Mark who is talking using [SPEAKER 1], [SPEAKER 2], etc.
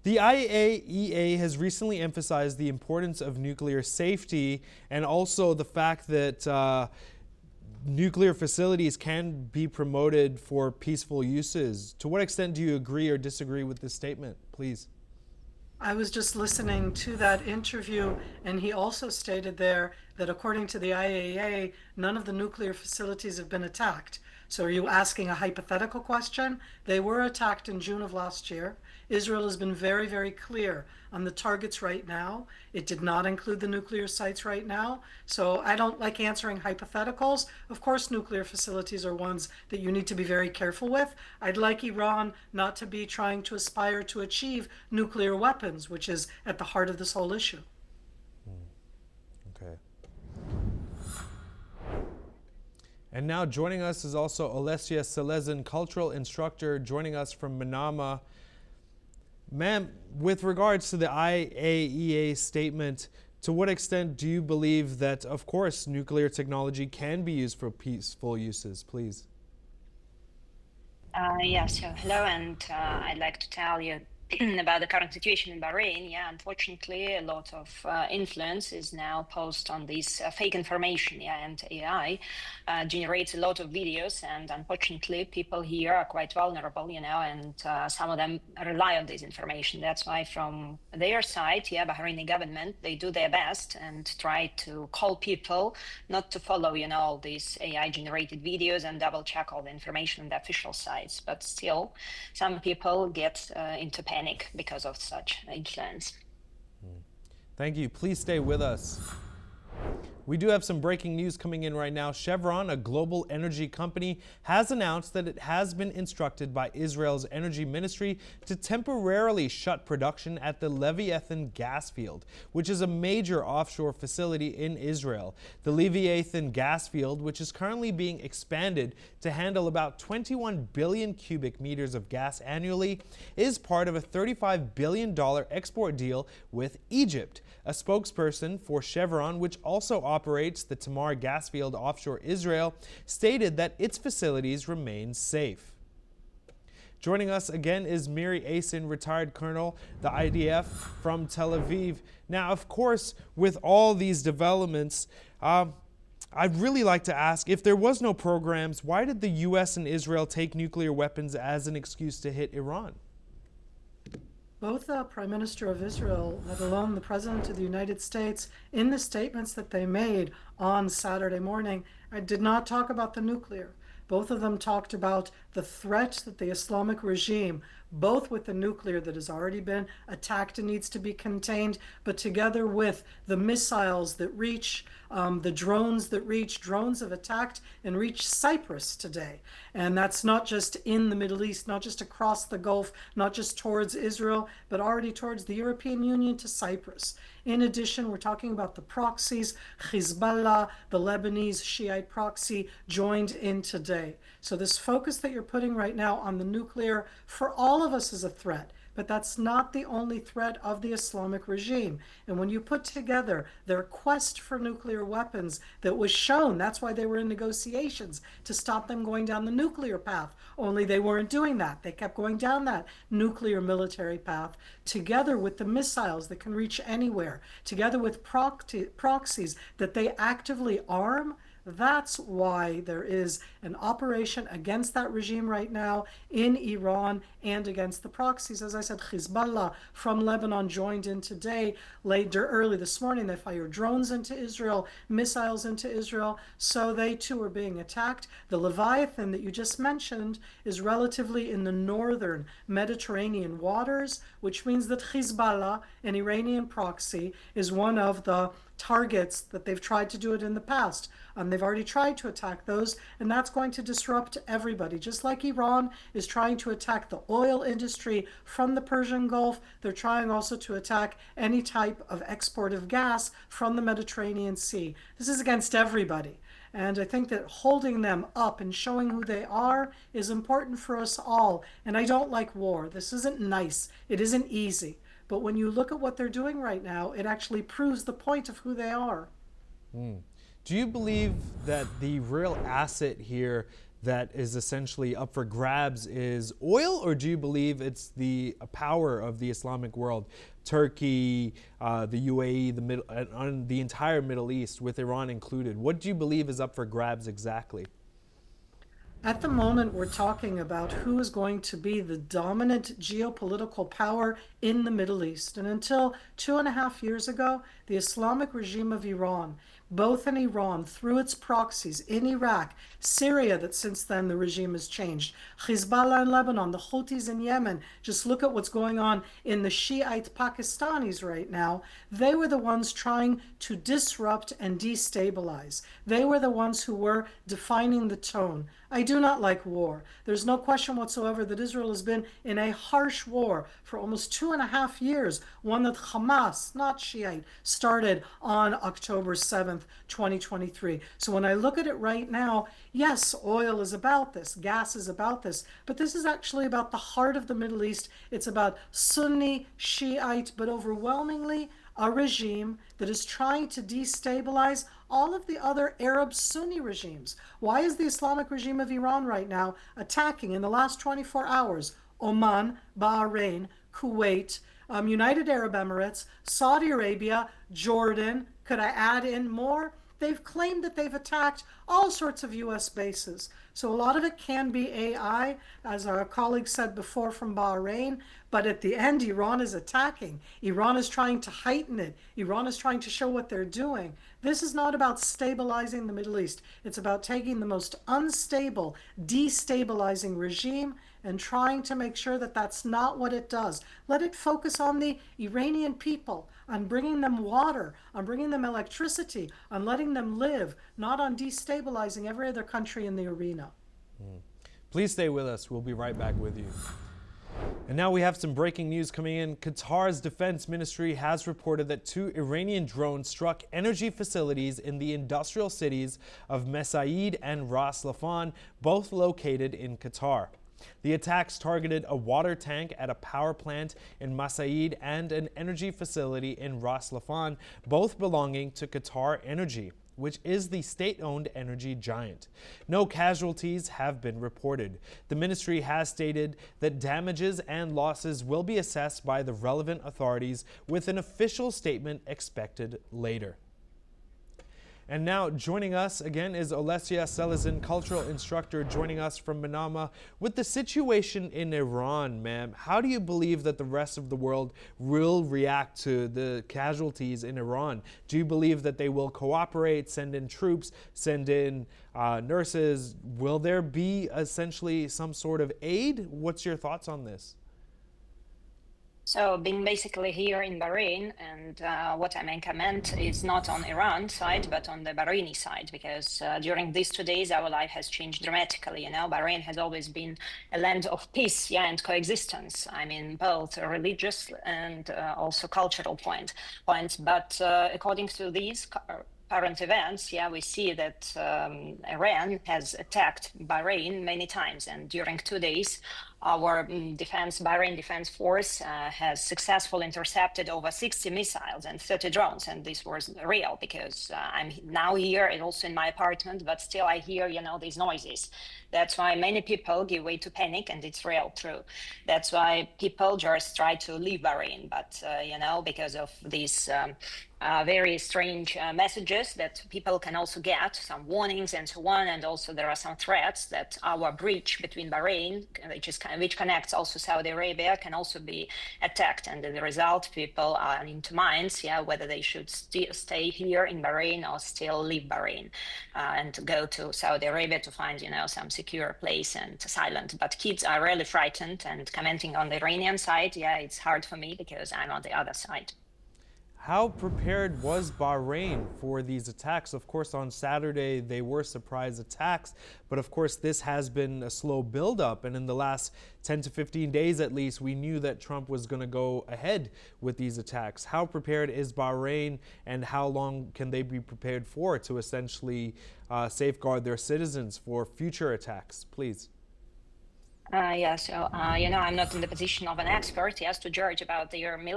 [SPEAKER 1] The IAEA has recently emphasized the importance of nuclear safety and also the fact that nuclear facilities can be promoted for peaceful uses. To what extent do you agree or disagree with this statement, please?
[SPEAKER 2] I was just listening to that interview, and he also stated there that according to the IAEA, none of the nuclear facilities have been attacked. So are you asking a hypothetical question? They were attacked in June of last year. Israel has been very, very clear on the targets right now. It did not include the nuclear sites right now. So I don't like answering hypotheticals. Of course, nuclear facilities are ones that you need to be very careful with. I'd like Iran not to be trying to aspire to achieve nuclear weapons, which is at the heart of this whole issue.
[SPEAKER 1] Okay. And now joining us is also Alessia Selezin, cultural instructor, joining us from Manama. Ma'am, with regards to the IAEA statement, to what extent do you believe that, of course, nuclear technology can be used for peaceful uses, please?
[SPEAKER 3] So hello, and I'd like to tell you about the current situation in Bahrain. Yeah, unfortunately, a lot of influence is now posted on this fake information. Yeah, and AI generates a lot of videos, and unfortunately, people here are quite vulnerable. And some of them rely on this information. That's why, from their side, Bahraini government, they do their best and try to call people not to follow, all these AI-generated videos and double-check all the information on the official sites. But still, some people get into panic because of such influence.
[SPEAKER 1] Thank you. Please stay with us. We do have some breaking news coming in right now. Chevron, a global energy company, has announced that it has been instructed by Israel's energy ministry to temporarily shut production at the Leviathan gas field, which is a major offshore facility in Israel. The Leviathan gas field, which is currently being expanded to handle about 21 billion cubic meters of gas annually, is part of a $35 billion export deal with Egypt. A spokesperson for Chevron, which also operates the Tamar gas field offshore Israel, stated that its facilities remain safe. Joining us again is Miri Asin, retired colonel, the IDF from Tel Aviv. Now, of course, with all these developments, I'd really like to ask, if there was no programs, why did the U.S. and Israel take nuclear weapons as an excuse to hit Iran?
[SPEAKER 2] Both the Prime Minister of Israel, let alone the President of the United States, in the statements that they made on Saturday morning, did not talk about the nuclear. Both of them talked about the threat that the Islamic regime, both with the nuclear that has already been attacked and needs to be contained, but together with the missiles that reach, the drones that reach, drones have attacked and reached Cyprus today. And that's not just in the Middle East, not just across the Gulf, not just towards Israel, but already towards the European Union to Cyprus. In addition, we're talking about the proxies. Hezbollah, the Lebanese Shiite proxy, joined in today. So this focus that you're putting right now on the nuclear for all of us is a threat. But that's not the only threat of the Islamic regime. And when you put together their quest for nuclear weapons that was shown, that's why they were in negotiations, to stop them going down the nuclear path. Only they weren't doing that. They kept going down that nuclear military path, together with the missiles that can reach anywhere, together with proxies that they actively arm. That's why there is an operation against that regime right now in Iran and against the proxies. As I said, Hezbollah from Lebanon joined in today. Early this morning, they fired drones into Israel, missiles into Israel, so they too are being attacked. The Leviathan that you just mentioned is relatively in the northern Mediterranean waters, which means that Hezbollah, an Iranian proxy, is one of the targets that they've tried to do it in the past. They've already tried to attack those, and that's going to disrupt everybody. Just like Iran is trying to attack the oil industry from the Persian Gulf, they're trying also to attack any type of export of gas from the Mediterranean Sea. This is against everybody. And I think that holding them up and showing who they are is important for us all. And I don't like war. This isn't nice. It isn't easy. But when you look at what they're doing right now, it actually proves the point of who they are.
[SPEAKER 1] Do you believe that the real asset here that is essentially up for grabs is oil, or do you believe it's the power of the Islamic world, Turkey, the UAE, the entire Middle East, with Iran included? What do you believe is up for grabs exactly?
[SPEAKER 2] At the moment, we're talking about who is going to be the dominant geopolitical power in the Middle East. And until 2.5 years ago, the Islamic regime of Iran, both in Iran, through its proxies, in Iraq, Syria, that since then the regime has changed, Hezbollah in Lebanon, the Houthis in Yemen, just look at what's going on in the Shiite Pakistanis right now. They were the ones trying to disrupt and destabilize. They were the ones who were defining the tone. I do not like war. There's no question whatsoever that Israel has been in a harsh war for almost 2.5 years, one that Hamas, not Shiite, started on October 7th, 2023. So when I look at it right now, yes, oil is about this, gas is about this, but this is actually about the heart of the Middle East. It's about Sunni, Shiite, but overwhelmingly a regime that is trying to destabilize all of the other Arab Sunni regimes. Why is the Islamic regime of Iran right now attacking in the last 24 hours Oman, Bahrain, Kuwait, United Arab Emirates, Saudi Arabia, Jordan? Could I add in more? They've claimed that they've attacked all sorts of US bases. So a lot of it can be AI, as our colleague said before from Bahrain, but at the end, Iran is attacking. Iran is trying to heighten it. Iran is trying to show what they're doing. This is not about stabilizing the Middle East. It's about taking the most unstable, destabilizing regime and trying to make sure that that's not what it does. Let it focus on the Iranian people, on bringing them water, on bringing them electricity, on letting them live, not on destabilizing every other country in the arena.
[SPEAKER 1] Please stay with us. We'll be right back with you. And now we have some breaking news coming in. Qatar's defense ministry has reported that 2 Iranian drones struck energy facilities in the industrial cities of Messed and Rosan, both located in Qatar. The attacks targeted a water tank at a power plant in Messed and an energy facility in Rosan, both belonging to Qatar Energy, which is the state-owned energy giant. No casualties have been reported. The ministry has stated that damages and losses will be assessed by the relevant authorities, with an official statement expected later. And now joining us again is Olesya Selezin, cultural instructor, joining us from Manama. With the situation in Iran, ma'am, how do you believe that the rest of the world will react to the casualties in Iran? Do you believe that they will cooperate, send in troops, send in nurses? Will there be essentially some sort of aid? What's your thoughts on this?
[SPEAKER 3] So being basically here in Bahrain, and what I may comment is not on Iran side, but on the Bahraini side, because during these 2 days, our life has changed dramatically. You know, Bahrain has always been a land of peace, and coexistence. I mean, both religious and also cultural points. But according to these current events, we see that Iran has attacked Bahrain many times, and during 2 days, our Bahrain Defense Force has successfully intercepted over 60 missiles and 30 drones, and this was real because I'm now here and also in my apartment, but still I hear, these noises. That's why many people give way to panic, and it's real, true. That's why people just try to leave Bahrain, but because of these very strange messages that people can also get, some warnings and so on, and also there are some threats that our bridge between Bahrain, which connects also Saudi Arabia, can also be attacked, and as a result, people are in two minds, whether they should stay here in Bahrain or still leave Bahrain and go to Saudi Arabia to find, some secure place and silent. But kids are really frightened, and commenting on the Iranian side, it's hard for me because I'm on the other side.
[SPEAKER 1] How prepared was Bahrain for these attacks? Of course, on Saturday, they were surprise attacks, but of course, this has been a slow buildup. And in the last 10 to 15 days, at least, we knew that Trump was going to go ahead with these attacks. How prepared is Bahrain, and how long can they be prepared for to essentially safeguard their citizens for future attacks? Please.
[SPEAKER 3] I'm not in the position of an expert, to judge about their military